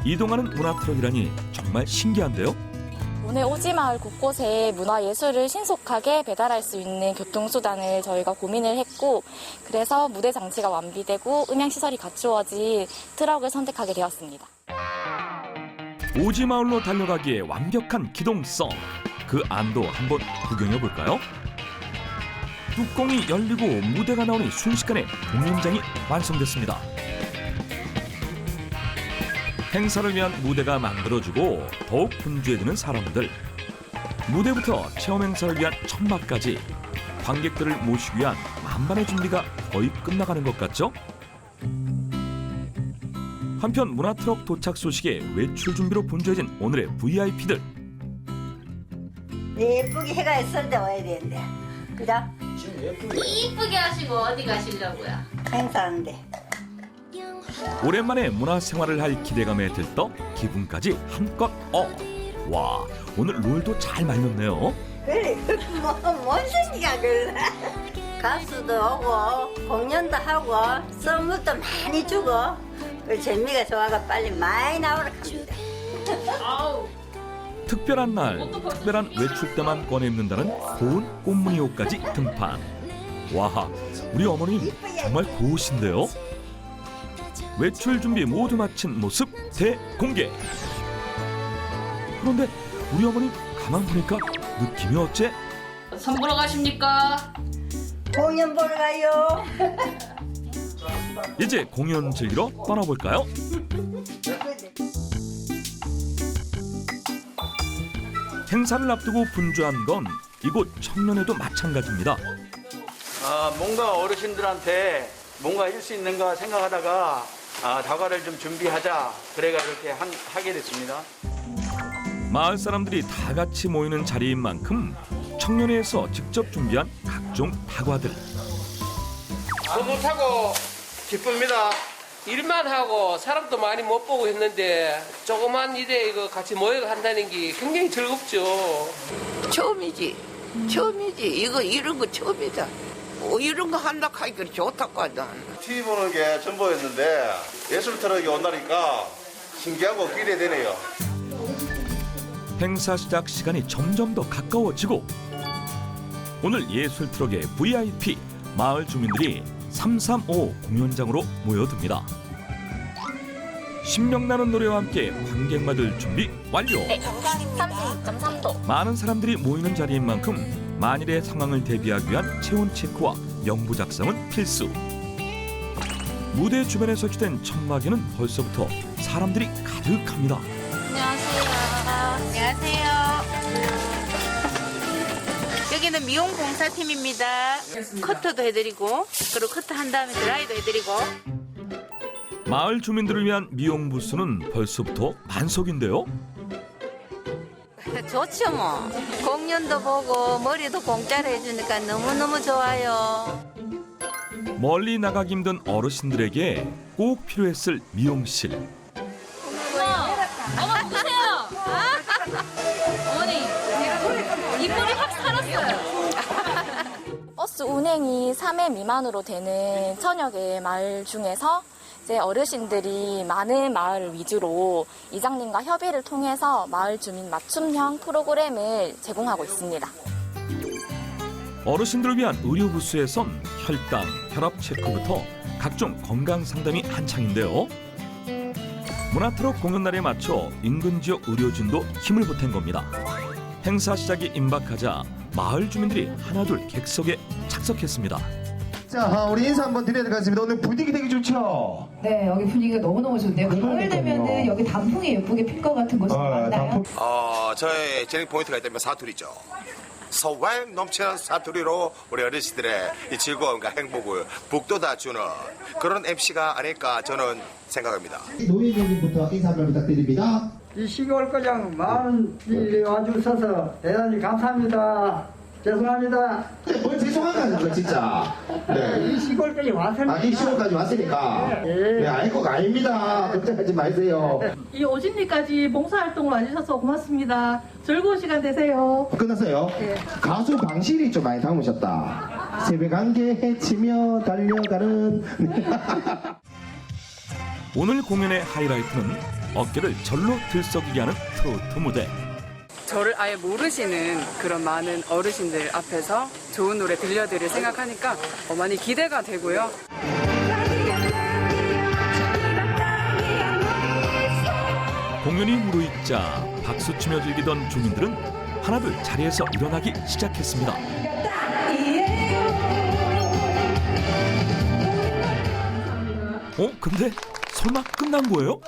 이동하는 문화트럭이라니 정말 신기한데요. 오늘 오지마을 곳곳에 문화예술을 신속하게 배달할 수 있는 교통수단을 저희가 고민을 했고 그래서 무대 장치가 완비되고 음향시설이 갖추어진 트럭을 선택하게 되었습니다. 오지마을로 달려가기에 완벽한 기동성. 그 안도 한번 구경해 볼까요? 뚜껑이 열리고 무대가 나오니 순식간에 공연장이 완성됐습니다. 행사를 위한 무대가 만들어지고 더욱 분주해지는 사람들. 무대부터 체험 행사를 위한 천막까지 관객들을 모시기 위한 만반의 준비가 거의 끝나가는 것 같죠? 한편 문화트럭 도착 소식에 외출 준비로 분주해진 오늘의 VIP들. 예쁘게 해가 있을 때 와야 되는데 그죠? 이쁘게 하시고 어디 가시려고요? 행사하는데 오랜만에 문화생활을 할 기대감에 들떠 기분까지 한껏 와, 오늘 롤도 잘 말렸네요. 그래 뭔 생기가 그래 가수도 오고 공연도 하고 선물도 많이 주고 그 재미가 좋아가 빨리 많이 나오라 합니다. 특별한 날, 특별한 외출 때만 꺼내 입는다는 고운 꽃무늬 옷까지 등판. 와, 우리 어머님 정말 고우신데요. 외출 준비 모두 마친 모습 대공개. 그런데 우리 어머님 가만 보니까 느낌이 어째? 선보러 가십니까? 공연 보러 가요. 이제 공연 즐기러 떠나볼까요? 행사를 앞두고 분주한 건 이곳 청년회도 마찬가지입니다. 뭔가 어르신들한테 뭔가 할 수 있는가 생각하다가 다과를 좀 준비하자 그래가 이렇게 하게 됐습니다. 마을 사람들이 다 같이 모이는 자리인 만큼 청년회에서 직접 준비한 각종 다과들. 뿌듯하고 기쁩니다. 일만 하고 사람도 많이 못 보고 했는데 조그만 일에 이거 같이 모여 한다는 게 굉장히 즐겁죠. 처음이지. 처음이지. 이런 거 처음이다. 이런 거 한다 하니까 좋다고 하다. TV 보는 게 전부였는데 예술 트럭이 온다니까 신기하고 기대되네요. 행사 시작 시간이 점점 더 가까워지고 오늘 예술 트럭의 VIP 마을 주민들이 335 공연장으로 모여듭니다. 신명나는 노래와 함께 관객마들 준비 완료. 네, 32.3도. 많은 사람들이 모이는 자리인 만큼 만일의 상황을 대비하기 위한 체온 체크와 영부 작성은 필수. 무대 주변에 설치된 천막에는 벌써부터 사람들이 가득합니다. 안녕하세요. 여기는 미용 공사팀입니다. 커터도 해드리고, 그리고 커터 한 다음에 드라이도 해드리고. 마을 주민들을 위한 미용 부스는 벌써부터 만석인데요. 좋죠 뭐. 공연도 보고 머리도 공짜로 해주니까 너무너무 좋아요. 멀리 나가기 힘든 어르신들에게 꼭 필요했을 미용실. 어머 누구세요? 어머니 이빨이 확 살았어요. 버스 운행이 3회 미만으로 되는 천여 마을 중에서 이제 어르신들이 많은 마을 위주로 이장님과 협의를 통해서 마을 주민 맞춤형 프로그램을 제공하고 있습니다. 어르신들을 위한 의료 부스에선 혈당, 혈압 체크부터 각종 건강 상담이 한창인데요. 문화트럭 공연 날에 맞춰 인근 지역 의료진도 힘을 보탠 겁니다. 행사 시작이 임박하자 마을 주민들이 하나둘 객석에 착석했습니다. 자, 우리 인사 한번 드려야 될 것 같습니다. 오늘 분위기 되게 좋죠? 네, 여기 분위기가 너무너무 좋네요. 가을 되면은 여기 단풍이 예쁘게 필 것 같은 곳이 맞나요? 저의 재능 포인트가 있다면 사투리죠. 소활 넘치는 사투리로 우리 어르신들의 이 즐거움과 행복을 북돋아 주는 그런 MC가 아닐까 저는 생각합니다. 노예님부터 인사 한번 부탁드립니다. 이 시골거장 많은 일이 와주셔서 대단히 감사합니다. 죄송합니다. 뭘 죄송하다는 거 진짜. 네. 이 시골까지 왔으니까. 이 시골까지 왔으니까. 네, 아닐 거 아닙니다. 걱정하지 마세요. 이 오진리까지 봉사활동을 와주셔서 고맙습니다. 즐거운 시간 되세요. 끝났어요? 네. 가수 방실이 좀 많이 닮으셨다. 새벽안개 헤치며 달려가는. 오늘 공연의 하이라이트는 어깨를 절로 들썩이게 하는 트로트 무대. 저를 아예 모르시는 그런 많은 어르신들 앞에서 좋은 노래 들려드릴 생각하니까 많이 기대가 되고요. 공연이 무르익자 박수치며 즐기던 주민들은 하나둘 자리에서 일어나기 시작했습니다. 근데 설마 끝난 거예요?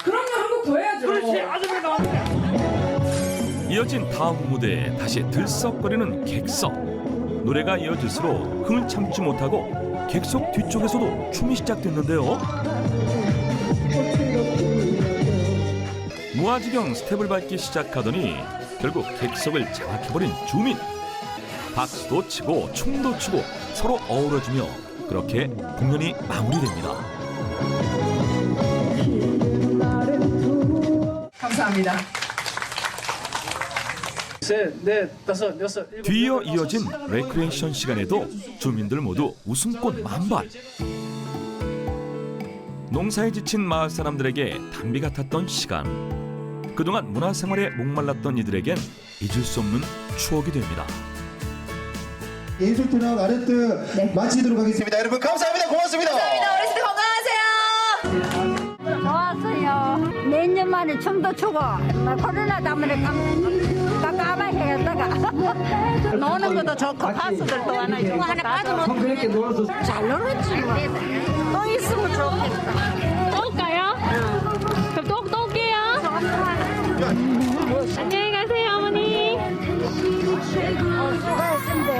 그럼요, 한 곡 더 해야죠. 그렇지, 아주 이어진 다음 무대에 다시 들썩거리는 객석. 노래가 이어질수록 흥을 참지 못하고 객석 뒤쪽에서도 춤이 시작됐는데요. 무아지경 스텝을 밟기 시작하더니 결국 객석을 장악해버린 주민. 박수도 치고 춤도 추고 서로 어우러지며 그렇게 공연이 마무리됩니다. 감사합니다. 셋, 넷, 다섯, 여섯, 일곱. 뒤이어 이어진 레크레이션 시간에도 주민들 모두 웃음꽃 만발. 농사에 지친 마을 사람들에게 단비 같았던 시간. 그동안 문화생활에 목말랐던 이들에겐 잊을 수 없는 추억이 됩니다. 예술 트럭 아르트 마치도록 하겠습니다. 여러분 감사합니다. 고맙습니다. 감사합니다. 어르신들 건강하세요. 좋았어요. 몇 년 만에 춤도 추고 코로나 때문에 깜깜하게 했다가 노는 것도 좋고 가수들도 하나 있고 하나 빠져놓고 잘 놀았지 뭐. 또 있으면 좋겠다. 또 올까요? 그럼 또 올게요. 안녕히 가세요, 어머니. 수고했는데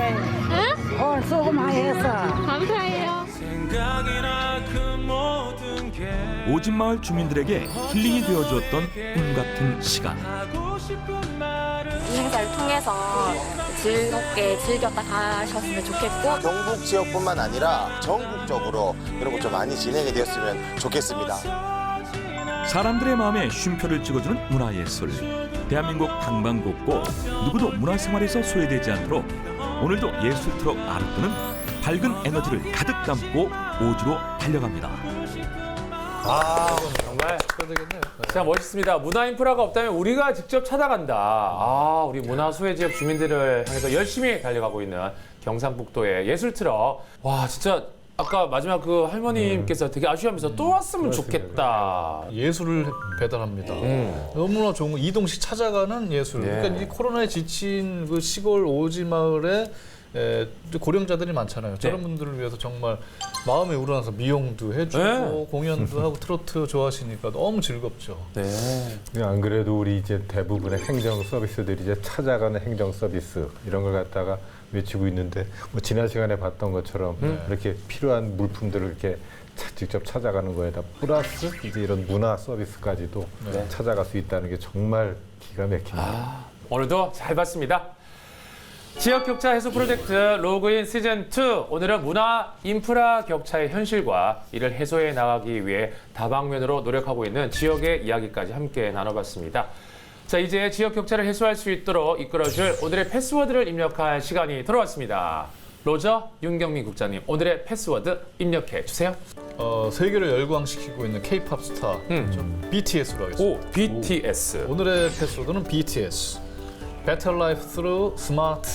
오늘 수고 많이 했어. 감사해요. 오진마을 주민들에게 힐링이 되어주었던 꿈 같은 시간. 이 행사를 통해서 즐겁게 즐겼다 가셨으면 좋겠고 경북 지역뿐만 아니라 전국적으로 이런 것 좀 많이 진행이 되었으면 좋겠습니다. 사람들의 마음에 쉼표를 찍어주는 문화예술. 대한민국 방방곡곡 누구도 문화생활에서 소외되지 않도록 오늘도 예술 트럭 아르뜨는 밝은 에너지를 가득 담고 오주로 달려갑니다. 아, 정말 진짜 멋있습니다. 문화 인프라가 없다면 우리가 직접 찾아간다. 아, 우리 문화 소외 지역 주민들을 향해서 열심히 달려가고 있는 경상북도의 예술 트럭. 와, 진짜 아까 마지막 그 할머님께서 되게 아쉬워하면서 또 왔으면 좋겠다. 예술을 배달합니다. 너무나 좋은 거, 이동식 찾아가는 예술. 네. 그러니까 이 코로나에 지친 그 시골 오지 마을에 고령자들이 많잖아요. 저런 분들을 위해서 정말 마음이 우러나서 미용도 해주고 공연도 하고 트로트 좋아하시니까 너무 즐겁죠. 네. 안 그래도 우리 이제 대부분의 행정 서비스들이 이제 찾아가는 행정 서비스 이런 걸 갖다가 외치고 있는데 뭐 지난 시간에 봤던 것처럼 이렇게 필요한 물품들을 이렇게 직접 찾아가는 거에다 플러스 이제 이런 문화 서비스까지도 찾아갈 수 있다는 게 정말 기가 막힙니다. 오늘도 잘 봤습니다. 지역 격차 해소 프로젝트 로그인 시즌2. 오늘은 문화 인프라 격차의 현실과 이를 해소해 나가기 위해 다방면으로 노력하고 있는 지역의 이야기까지 함께 나눠봤습니다. 자, 이제 지역 격차를 해소할 수 있도록 이끌어줄 오늘의 패스워드를 입력할 시간이 돌아왔습니다. 로저 윤경민 국장님, 오늘의 패스워드 입력해 주세요. 세계를 열광시키고 있는 K-팝 스타 BTS로 하겠습니다. 오, BTS. 오늘의 패스워드는 BTS. Better Life Through Smart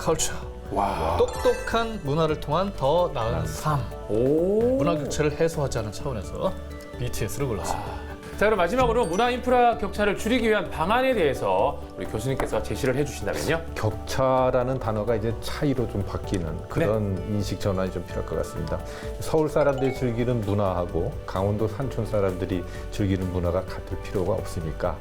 Culture. 와. 똑똑한 문화를 통한 더 나은 삶. 문화 격차를 해소하자는 차원에서 BTS를 골랐습니다. 자, 그럼 마지막으로 문화 인프라 격차를 줄이기 위한 방안에 대해서 우리 교수님께서 제시를 해주신다면요. 격차라는 단어가 이제 차이로 좀 바뀌는 그런 인식 전환이 좀 필요할 것 같습니다. 서울 사람들이 즐기는 문화하고 강원도 산촌 사람들이 즐기는 문화가 같을 필요가 없으니까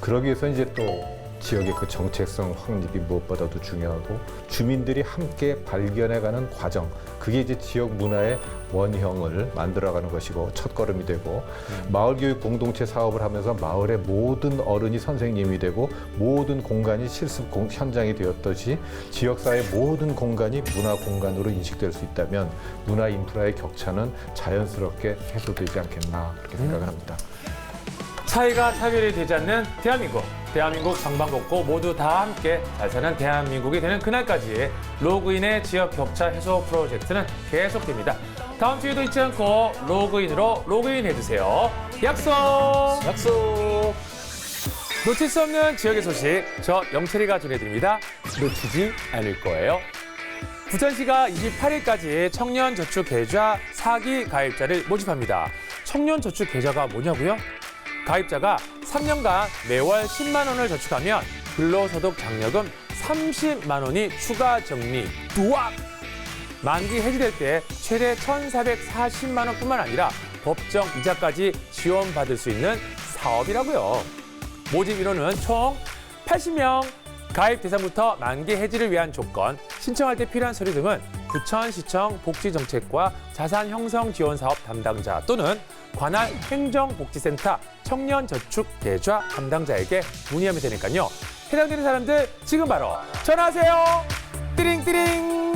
그러기 위해서 이제 또 지역의 그 정체성 확립이 무엇보다도 중요하고 주민들이 함께 발견해가는 과정, 그게 이제 지역 문화의 원형을 만들어가는 것이고 첫걸음이 되고 마을교육 공동체 사업을 하면서 마을의 모든 어른이 선생님이 되고 모든 공간이 실습 현장이 되었듯이 지역사회의 모든 공간이 문화 공간으로 인식될 수 있다면 문화 인프라의 격차는 자연스럽게 해소되지 않겠나 그렇게 생각을 합니다. 차이가 차별이 되지 않는 대한민국 방방곡곡 모두 다 함께 잘 사는 대한민국이 되는 그날까지 로그인의 지역 격차 해소 프로젝트는 계속됩니다. 다음 주에도 잊지 않고 로그인으로 로그인해주세요. 약속! 놓칠 수 없는 지역의 소식, 저 영철이가 전해드립니다. 놓치지 않을 거예요. 부천시가 28일까지 청년저축계좌 4기 가입자를 모집합니다. 청년저축계좌가 뭐냐고요? 가입자가 3년간 매월 10만 원을 저축하면 근로소득 장려금 30만 원이 추가 적립. 우와! 만기 해지될 때 최대 1,440만 원뿐만 아니라 법정 이자까지 지원받을 수 있는 사업이라고요. 모집 인원은 총 80명. 가입 대상부터 만기 해지를 위한 조건, 신청할 때 필요한 서류 등은 부천시청 복지정책과 자산형성지원사업 담당자 또는 관할 행정복지센터 청년저축계좌 담당자에게 문의하면 되니까요. 해당되는 사람들 지금 바로 전화하세요. 띠링띠링.